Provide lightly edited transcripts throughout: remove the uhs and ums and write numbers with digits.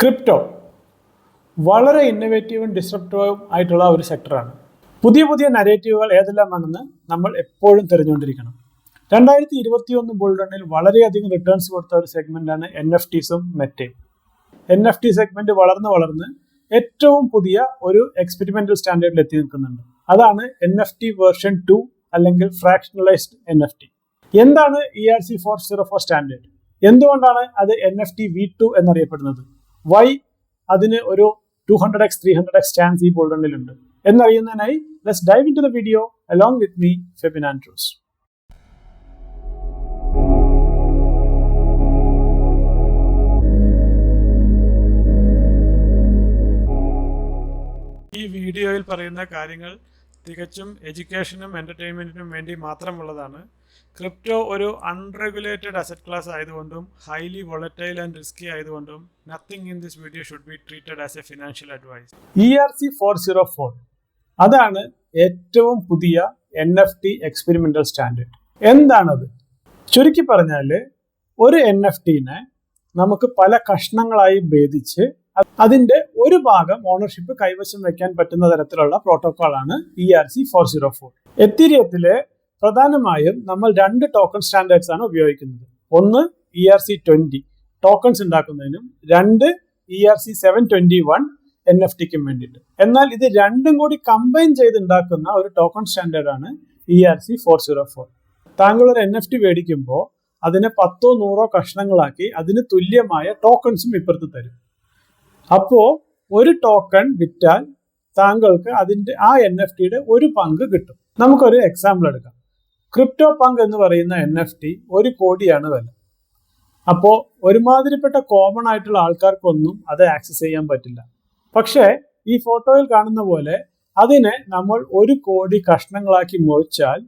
Crypto വളരെ ഇന്നോവേറ്റീവും ഡിസ്റപ്റ്റീവും ആയിട്ടുള്ള ഒരു സെക്ടറാണ്. പുതിയ പുതിയ നരേറ്റീവുകൾ ഏതെല്ലാമാണെന്ന് നമ്മൾ എപ്പോഴും തിരഞ്ഞുകൊണ്ടിരിക്കണം. 2021 ബുൾറണ്ണിൽ വളരെയധികം റിട്ടേൺസ് കൊടുത്ത ഒരു സെഗ്മെന്റാണ് NFTസും മെറ്റയും. NFT സെഗ്മെന്റ് വളർന്ന് ഏറ്റവും പുതിയ ഒരു എക്സ്പെരിമെന്റൽ സ്റ്റാൻഡേർഡിൽ എത്തി നിൽക്കുന്നുണ്ട്. അതാണ് NFT വേർഷൻ 2 അല്ലെങ്കിൽ ഫ്രാക്ഷണലൈസ്ഡ് NFT. എന്താണ് ERC-404 സ്റ്റാൻഡേർഡ്? എന്തുകൊണ്ടാണ് അത് NFT V2 എന്നറിയപ്പെടുന്നത്? വൈ അതിന് ഒരു 200x 300x ചാൻസ് ഈ ബുൾറണ്ണിലുണ്ട് എന്നറിയുന്നതിനായി let's dive into the video along with me Febin Andrews. ഈ വീഡിയോയിൽ പറയുന്ന കാര്യങ്ങൾ തികച്ചും എഡ്യൂക്കേഷനും എൻ്റർടൈൻമെൻറ്റിനും വേണ്ടി മാത്രമുള്ളതാണ്. ക്രിപ്റ്റോ ഒരു അൺറെഗുലേറ്റഡ് അസറ്റ് ക്ലാസ് ആയതുകൊണ്ടും ഹൈലി വോളറ്റൈൽ ആൻഡ് റിസ്കി ആയതുകൊണ്ടും nothing in this video should be treated as a financial advice. ERC-404 അതാണ് ഏറ്റവും പുതിയ NFT എക്സ്പെരിമെന്റൽ സ്റ്റാൻഡേർഡ്. എന്താണത്? ചുരുക്കി പറഞ്ഞാൽ ഒരു NFTനെ നമുക്ക് പല കഷ്ണങ്ങളായി ഭേദിച്ച് അതിന്റെ ഒരു ഭാഗം ഓണർഷിപ്പ് കൈവശം വെക്കാൻ പറ്റുന്ന തരത്തിലുള്ള പ്രോട്ടോകോളാണ് ERC-404. എത്തീരിയത്തിലെ പ്രധാനമായും നമ്മൾ 2 ടോക്കൺ സ്റ്റാൻഡേർഡ്സ് ആണ് ഉപയോഗിക്കുന്നത്. ഒന്ന് ERC-20 ടോക്കൺസ് ഉണ്ടാക്കുന്നതിനും 2 ERC-721 NFTക്കും വേണ്ടിയിട്ട്. എന്നാൽ ഇത് രണ്ടും കൂടി കമ്പൈൻ ചെയ്ത് ഉണ്ടാക്കുന്ന ഒരു ടോക്കൺ സ്റ്റാൻഡേർഡാണ് ERC-404. താങ്കൾ ഒരു NFT മേടിക്കുമ്പോൾ അതിനെ 10 100 കഷ്ണങ്ങളാക്കി അതിന് തുല്യമായ ടോക്കൺസും ഇപ്പുറത്ത് തരും. അപ്പോൾ ഒരു ടോക്കൺ വിറ്റാൽ താങ്കൾക്ക് അതിൻ്റെ ആ NFTയുടെ ഒരു പങ്ക് കിട്ടും. നമുക്കൊരു എക്സാമ്പിൾ എടുക്കാം. ക്രിപ്റ്റോ പങ്ക് എന്ന് പറയുന്ന NFT 1 കോടിയാണ് വില. അപ്പോൾ ഒരുമാതിരിപ്പെട്ട കോമൺ ആയിട്ടുള്ള ആൾക്കാർക്കൊന്നും അത് ആക്സസ് ചെയ്യാൻ പറ്റില്ല. പക്ഷേ ഈ ഫോട്ടോയിൽ കാണുന്ന പോലെ അതിനെ നമ്മൾ 1 കോടി കഷ്ണങ്ങളാക്കി മുറിച്ചാൽ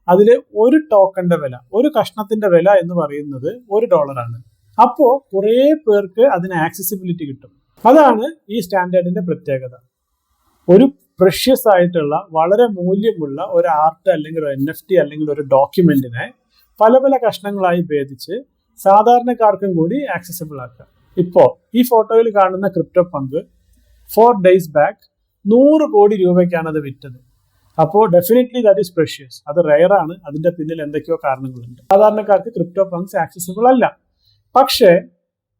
അതിൽ ഒരു ടോക്കണിന്റെ വില, ഒരു കഷ്ണത്തിന്റെ വില എന്ന് പറയുന്നത് $1. അപ്പോൾ കുറേ പേർക്ക് അതിന് ആക്സസിബിലിറ്റി കിട്ടും. അതാണ് ഈ സ്റ്റാൻഡേർഡിന്റെ പ്രത്യേകത. ഒരു പ്രഷ്യസ് ആയിട്ടുള്ള വളരെ മൂല്യമുള്ള ഒരു ആർട്ട് അല്ലെങ്കിൽ ഒരു NFT അല്ലെങ്കിൽ ഒരു ഡോക്യുമെന്റിനെ പല പല കഷ്ണങ്ങളായി ഭേദിച്ച് സാധാരണക്കാർക്കും കൂടി ആക്സസിബിൾ ആക്കുക. ഇപ്പോൾ ഈ ഫോട്ടോയിൽ കാണുന്ന ക്രിപ്റ്റോ പങ്ക് 4 days ബാക്ക് 100 കോടി രൂപയ്ക്കാണ് അത് വിറ്റത്. അപ്പോൾ ഡെഫിനറ്റ്ലി ദാറ്റ് ഈസ് പ്രഷ്യസ്. അത് റെയർ ആണ്. അതിന്റെ പിന്നിൽ എന്തൊക്കെയോ കാരണങ്ങളുണ്ട്. സാധാരണക്കാർക്ക് ക്രിപ്റ്റോ പങ്ക്സ് ആക്സസിബിൾ അല്ല. പക്ഷേ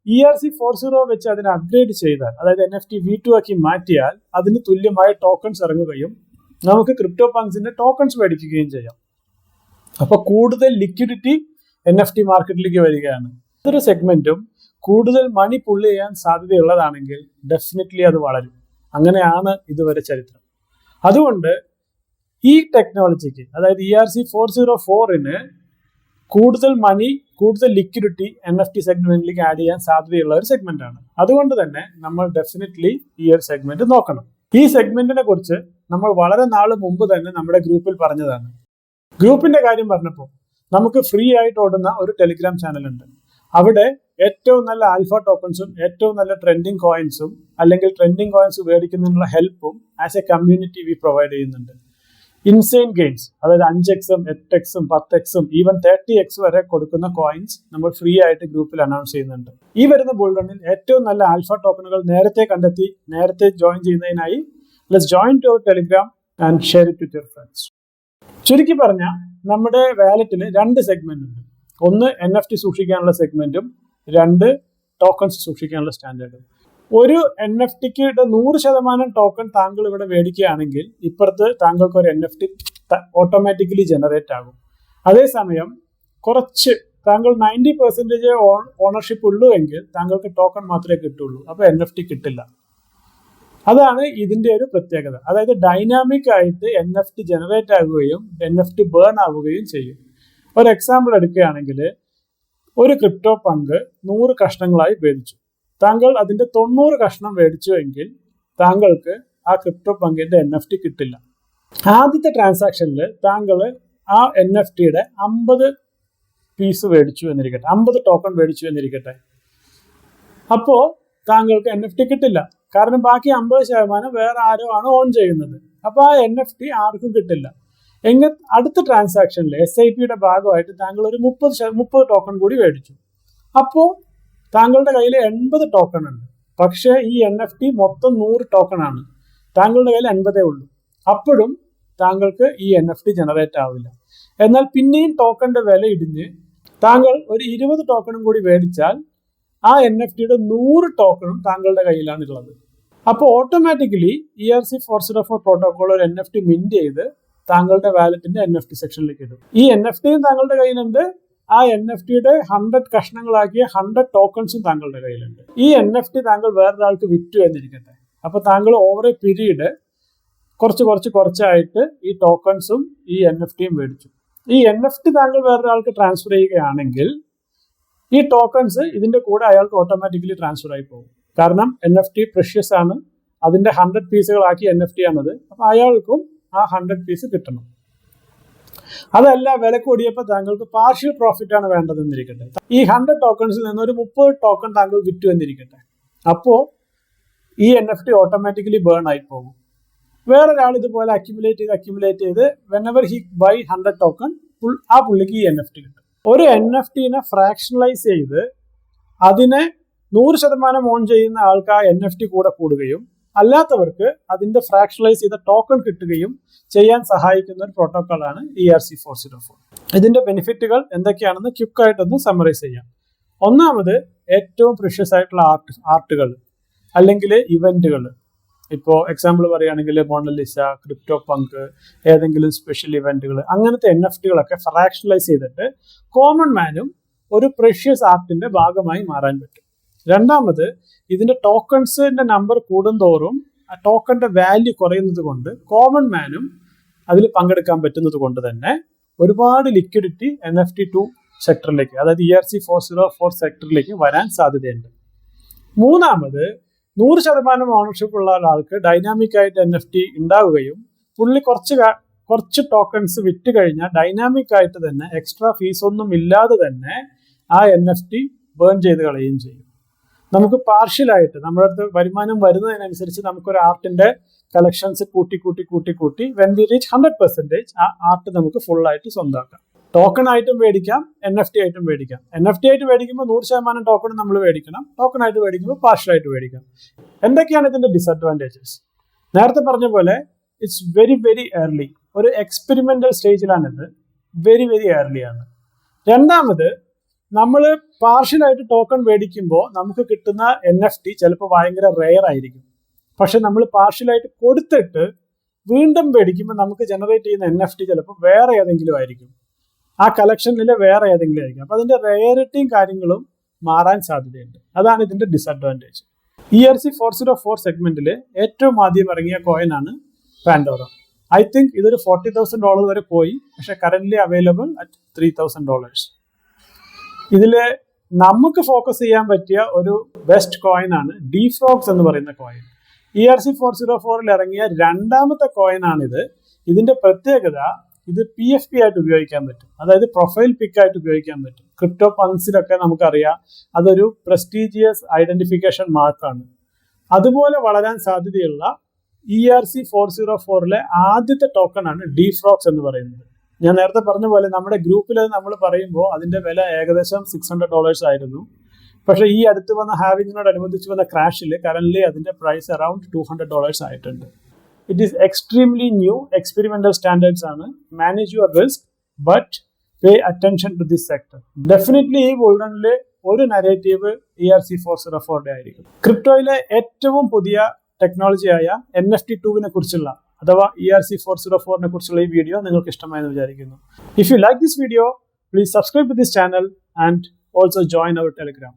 ERC-404 വെച്ച് അതിനെ അപ്ഗ്രേഡ് ചെയ്താൽ, അതായത് NFT V2 ആക്കി മാറ്റിയാൽ അതിന് തുല്യമായ ടോക്കൺസ് ഇറങ്ങുകയും നമുക്ക് ക്രിപ്റ്റോ പങ്ക്സിന്റെ ടോക്കൺസ് മേടിക്കുകയും ചെയ്യാം. അപ്പോൾ കൂടുതൽ ലിക്വിഡിറ്റി NFT മാർക്കറ്റിലേക്ക് വരികയാണ്. ഇതൊരു സെഗ്മെന്റും കൂടുതൽ മണി പുള്ളി ചെയ്യാൻ സാധ്യതയുള്ളതാണെങ്കിൽ ഡെഫിനറ്റ്ലി അത് വളരും. അങ്ങനെയാണ് ഇതുവരെ ചരിത്രം. അതുകൊണ്ട് ഈ ടെക്നോളജിക്ക്, അതായത് ERC-404ന് കൂടുതൽ മണി, കൂടുതൽ ലിക്വിഡിറ്റി NFT സെഗ്മെന്റിലേക്ക് ആഡ് ചെയ്യാൻ സാധ്യതയുള്ള ഒരു സെഗ്മെന്റ് ആണ്. അതുകൊണ്ട് തന്നെ നമ്മൾ ഡെഫിനറ്റ്ലി ഈ ഒരു സെഗ്മെന്റ് നോക്കണം. ഈ സെഗ്മെന്റിനെ കുറിച്ച് നമ്മൾ വളരെ നാൾ മുമ്പ് തന്നെ നമ്മുടെ ഗ്രൂപ്പിൽ പറഞ്ഞതാണ്. ഗ്രൂപ്പിന്റെ കാര്യം പറഞ്ഞപ്പോൾ നമുക്ക് ഫ്രീ ആയിട്ട് ഓടുന്ന ഒരു ടെലിഗ്രാം ചാനൽ ഉണ്ട്. അവിടെ ഏറ്റവും നല്ല ആൽഫ ടോക്കൺസും ഏറ്റവും നല്ല ട്രെൻഡിങ് കോയിൻസും അല്ലെങ്കിൽ ട്രെൻഡിങ് കോയിൻസ് മേടിക്കുന്നതിനുള്ള ഹെൽപ്പും as a community we provide ചെയ്യുന്നുണ്ട്. ഇൻസെയിൻ ഗെയിൻസ്, അതായത് 5x 8x 10x even 30x വരെ കൊടുക്കുന്ന കോയിൻസ് നമ്മൾ ഫ്രീ ആയിട്ട് ഗ്രൂപ്പിൽ അനൗൺസ് ചെയ്യുന്നുണ്ട്. ഈ വരുന്ന ബുൾറണ്ണിൽ ഏറ്റവും നല്ല ആൽഫ ടോക്കണുകൾ നേരത്തെ കണ്ടെത്തി നേരത്തെ ജോയിൻ ചെയ്യുന്നതിനായി let's join to our Telegram and share it with your friends. ചുരുക്കി പറഞ്ഞാൽ നമ്മുടെ വാലറ്റിൽ 2 സെഗ്മെന്റ് ഉണ്ട്. ഒന്ന് NFT സൂക്ഷിക്കാനുള്ള സെഗ്മെന്റും 2 ടോക്കൺസ് സൂക്ഷിക്കാനുള്ള സ്റ്റാൻഡേർഡും. ഒരു NFTക്ക് 100% ടോക്കൺ താങ്കൾ ഇവിടെ മേടിക്കുകയാണെങ്കിൽ ഇപ്പുറത്ത് താങ്കൾക്ക് ഒരു NFT ഓട്ടോമാറ്റിക്കലി ജനറേറ്റ് ആകും. അതേസമയം കുറച്ച് താങ്കൾ 90% ഓണർഷിപ്പ് ഉള്ളൂ എങ്കിൽ താങ്കൾക്ക് ടോക്കൺ മാത്രമേ കിട്ടുള്ളൂ. അപ്പോൾ NFT കിട്ടില്ല. അതാണ് ഇതിന്റെ ഒരു പ്രത്യേകത. അതായത് ഡൈനാമിക് ആയിട്ട് NFT ജനറേറ്റ് ആകുകയും NFT ബേൺ ആവുകയും ചെയ്യും. ഒരു എക്സാമ്പിൾ എടുക്കുകയാണെങ്കിൽ ഒരു ക്രിപ്റ്റോ പങ്ക് 100 കഷ്ണങ്ങളായി ഭേദിച്ചു. താങ്കൾ അതിന്റെ 90 കഷ്ണം മേടിച്ചു എങ്കിൽ താങ്കൾക്ക് ആ ക്രിപ്റ്റോ പങ്കിന്റെ NFT കിട്ടില്ല. ആദ്യത്തെ ട്രാൻസാക്ഷനിൽ താങ്കൾ ആ NFTയുടെ 50 പീസ് മേടിച്ചു എന്നിരിക്കട്ടെ, 50 ടോക്കൺ മേടിച്ചു എന്നിരിക്കട്ടെ. അപ്പോൾ താങ്കൾക്ക് NFT കിട്ടില്ല. കാരണം ബാക്കി 50% വേറെ ആരോ ആണ് ഓൺ ചെയ്യുന്നത്. അപ്പോൾ ആ NFT ആർക്കും കിട്ടില്ല. എങ്കിൽ അടുത്ത ട്രാൻസാക്ഷനിൽ SIPയുടെ ഭാഗമായിട്ട് താങ്കൾ ഒരു 30 ടോക്കൺ കൂടി മേടിച്ചു. അപ്പോൾ താങ്കളുടെ കയ്യിൽ 80 ടോക്കൺ ഉണ്ട്. പക്ഷേ ഈ NFT മൊത്തം 100 ടോക്കൺ ആണ്, താങ്കളുടെ കയ്യിൽ 80 ഉള്ളൂ. അപ്പോഴും താങ്കൾക്ക് ഈ NFT ജനറേറ്റ് ആവില്ല. എന്നാൽ പിന്നെയും ടോക്കണിന്റെ വില ഇടിഞ്ഞ് താങ്കൾ ഒരു 20 ടോക്കണും കൂടി മേടിച്ചാൽ ആ NFTയുടെ 100 ടോക്കണും താങ്കളുടെ കയ്യിലാണ് ഉള്ളത്. അപ്പോൾ ഓട്ടോമാറ്റിക്കലി ERC-404 പ്രോട്ടോകോൾ ഒരു NFT മിന്റ് ചെയ്ത് താങ്കളുടെ വാലറ്റിന്റെ NFT സെക്ഷനിലേക്ക് ഇടും. ഈ NFTയും താങ്കളുടെ കയ്യിലുണ്ട്, ആ NFTയുടെ 100 കഷ്ണങ്ങളാക്കിയ 100 ടോക്കൺസും താങ്കളുടെ കയ്യിലുണ്ട്. ഈ NFT താങ്കൾ വേറൊരാൾക്ക് വിറ്റു എന്നിരിക്കട്ടെ. അപ്പോൾ താങ്കൾ ഓവർ എ പീരീഡ് കുറച്ചായിട്ട് ഈ ടോക്കൺസും ഈ NFTയും മേടിച്ചു. ഈ NFT താങ്കൾ വേറൊരാൾക്ക് ട്രാൻസ്ഫർ ചെയ്യുകയാണെങ്കിൽ ഈ ടോക്കൺസ് ഇതിന്റെ കൂടെ അയാൾക്ക് ഓട്ടോമാറ്റിക്കലി ട്രാൻസ്ഫർ ആയി പോകും. കാരണം NFT പ്രഷ്യസ് ആണ്, അതിന്റെ 100 പീസുകളാക്കി NFT ആണത്. അപ്പൊ അയാൾക്കും ആ 100 പീസ് കിട്ടണം. അതല്ല, വില കൂടിയപ്പോൾ താങ്കൾക്ക് പാർഷ്യൽ പ്രോഫിറ്റ് ആണ് വേണ്ടതെന്നിരിക്കട്ടെ. ഈ 100 ടോക്കൺസിൽ നിന്ന് ഒരു 30 ടോക്കൺ താങ്കൾ വിറ്റു എന്നിരിക്കട്ടെ. അപ്പോൾ ഈ NFT ഓട്ടോമാറ്റിക്കലി ബേൺ ആയി പോകും. വേറൊരാൾ ഇതുപോലെ അക്യുമുലേറ്റ് ചെയ്ത് വെനെവർ ഹി ബൈ 100 ടോക്കൺ ആ പുള്ളിക്ക് ഈ NFT കിട്ടും. ഒരു NFTനെ ഫ്രാക്ഷണലൈസ് ചെയ്ത് അതിനെ 100% ഓൺ ചെയ്യുന്ന ആൾക്ക് ആ NFT കൂടെ കൂടുകയും അല്ലാത്തവർക്ക് അതിന്റെ ഫ്രാക്ഷണലൈസ് ചെയ്ത ടോക്കൺ കിട്ടുകയും ചെയ്യാൻ സഹായിക്കുന്ന ഒരു പ്രോട്ടോക്കോളാണ് ERC-404. ഇതിന്റെ ബെനിഫിറ്റുകൾ എന്തൊക്കെയാണെന്ന് ക്വിക്കായിട്ടൊന്ന് സമ്മറൈസ് ചെയ്യാം. ഒന്നാമത്, ഏറ്റവും പ്രീഷ്യസ് ആയിട്ടുള്ള ആർട്ടുകൾ അല്ലെങ്കിൽ ഇവന്റുകൾ. ഇപ്പോൾ എക്സാമ്പിൾ പറയുകയാണെങ്കിൽ മൊണലിസ, ക്രിപ്റ്റോ പങ്ക്, ഏതെങ്കിലും സ്പെഷ്യൽ ഇവന്റുകൾ, അങ്ങനത്തെ NFTകളൊക്കെ ഫ്രാക്ഷണലൈസ് ചെയ്തിട്ട് കോമൺ മാനും ഒരു പ്രീഷ്യസ് ആർട്ടിന്റെ ഭാഗമായി മാറാൻ പറ്റും. രണ്ടാമത്, ഇതിന്റെ ടോക്കൺസിന്റെ നമ്പർ കൂടുന്തോറും ആ ടോക്കണിന്റെ വാല്യൂ കുറയുന്നത് കൊണ്ട് കോമൺ മാനും അതിൽ പങ്കെടുക്കാൻ പറ്റുന്നത് കൊണ്ട് തന്നെ ഒരുപാട് ലിക്വിഡിറ്റി NFT2 സെക്ടറിലേക്ക്, അതായത് ERC-404 സെക്ടറിലേക്ക് വരാൻ സാധ്യതയുണ്ട്. മൂന്നാമത്, 100% ഓണർഷിപ്പ് ഉള്ള ഒരാൾക്ക് ഡൈനാമിക് ആയിട്ട് NFT ഉണ്ടാവുകയും പുള്ളി കുറച്ച് ടോക്കൺസ് വിറ്റ് കഴിഞ്ഞാൽ ഡൈനാമിക് ആയിട്ട് തന്നെ എക്സ്ട്രാ ഫീസ് ഒന്നും ഇല്ലാതെ തന്നെ ആ NFT ബേൺ ചെയ്ത് കളയുകയും ചെയ്യും. നമുക്ക് പാർഷ്യലായിട്ട് നമ്മുടെ അടുത്ത് വരുമാനം വരുന്നതിനനുസരിച്ച് നമുക്കൊരു ആർട്ടിന്റെ കളക്ഷൻസ് കൂട്ടി വെൻ വി റീച്ച് 100% ആ ആർട്ട് നമുക്ക് ഫുൾ ആയിട്ട് സ്വന്തമാക്കാം. ടോക്കൺ ആയിട്ടും മേടിക്കാം, NFT ആയിട്ടും മേടിക്കാം. NFT ആയിട്ട് മേടിക്കുമ്പോൾ 100% ടോക്കൺ നമ്മൾ മേടിക്കണം, ടോക്കൺ ആയിട്ട് മേടിക്കുമ്പോൾ പാർഷ്യലായിട്ട് മേടിക്കാം. എന്തൊക്കെയാണ് ഇതിന്റെ ഡിസഡ്വാൻറ്റേജസ്? നേരത്തെ പറഞ്ഞ പോലെ ഇറ്റ്സ് വെരി വെരി ഏർലി, ഒരു എക്സ്പെരിമെന്റൽ സ്റ്റേജിലാണിത്, വെരി വെരി ഏർലി ആണ്. രണ്ടാമത്, നമ്മൾ പാർഷ്യലായിട്ട് ടോക്കൺ മേടിക്കുമ്പോൾ നമുക്ക് കിട്ടുന്ന NFT ചിലപ്പോൾ ഭയങ്കര റെയർ ആയിരിക്കും. പക്ഷെ നമ്മൾ പാർഷ്യലായിട്ട് കൊടുത്തിട്ട് വീണ്ടും മേടിക്കുമ്പോൾ നമുക്ക് ജനറേറ്റ് ചെയ്യുന്ന NFT ചിലപ്പോൾ വേറെ ഏതെങ്കിലും ആയിരിക്കും, ആ കളക്ഷനിലെ വേറെ ഏതെങ്കിലും ആയിരിക്കും. അപ്പൊ അതിന്റെ റെയറിറ്റിയും കാര്യങ്ങളും മാറാൻ സാധ്യതയുണ്ട്. അതാണ് ഇതിന്റെ ഡിസഡ്വാൻറ്റേജ്. ERC-404 സെഗ്മെന്റിൽ ഏറ്റവും ആദ്യം ഇറങ്ങിയ കോയിനാണ് പാൻഡോറ. ഐ തിങ്ക് ഇതൊരു $40,000 വരെ പോയി, പക്ഷെ കറന്റ്ലി അവൈലബിൾ അറ്റ് $3,000. ഇതില് നമുക്ക് ഫോക്കസ് ചെയ്യാൻ പറ്റിയ ഒരു ബെസ്റ്റ് കോയിൻ ആണ് DFROX എന്ന് പറയുന്ന കോയിൻ. ERC-404 ഇറങ്ങിയ രണ്ടാമത്തെ കോയിൻ ആണിത്. ഇതിന്റെ പ്രത്യേകത, ഇത് PFP ആയിട്ട് ഉപയോഗിക്കാൻ പറ്റും, അതായത് പ്രൊഫൈൽ പിക്ക് ആയിട്ട് ഉപയോഗിക്കാൻ പറ്റും. ക്രിപ്റ്റോ പങ്സിലൊക്കെ നമുക്കറിയാം അതൊരു പ്രസ്റ്റീജിയസ് ഐഡന്റിഫിക്കേഷൻ മാർക്കാണ്. അതുപോലെ വളരാൻ സാധ്യതയുള്ള ERC-404 ആദ്യത്തെ ടോക്കൺ ആണ് DFROX എന്ന് പറയുന്നത്. ഞാൻ നേരത്തെ പറഞ്ഞ പോലെ നമ്മുടെ ഗ്രൂപ്പിൽ നമ്മൾ പറയുമ്പോൾ അതിന്റെ വില ഏകദേശം $600 ആയിരുന്നു. പക്ഷെ ഈ അടുത്ത് വന്ന ഹാവിങ്ങിനോടനുബന്ധിച്ച് വന്ന ക്രാഷിൽ കറന്റ്ലി അതിന്റെ പ്രൈസ് അറൌണ്ട് $200 ആയിട്ടുണ്ട്. It is extremely new, experimental standards ആണ്. Manage your risk but pay attention to this sector. Definitely ഈ ബുൾറണിൽ ഒരു നരേറ്റീവ് ERC-404 ആയിരിക്കും. ക്രിപ്റ്റോയിലെ ഏറ്റവും പുതിയ ടെക്നോളജിയായ NFT2 കുറിച്ചുള്ള അഥവാ ERC-404 കുറിച്ചുള്ള ഈ വീഡിയോ നിങ്ങൾക്ക് ഇഷ്ടമായെന്ന് വിചാരിക്കുന്നു. If you like this video, please subscribe to this channel and also join our Telegram.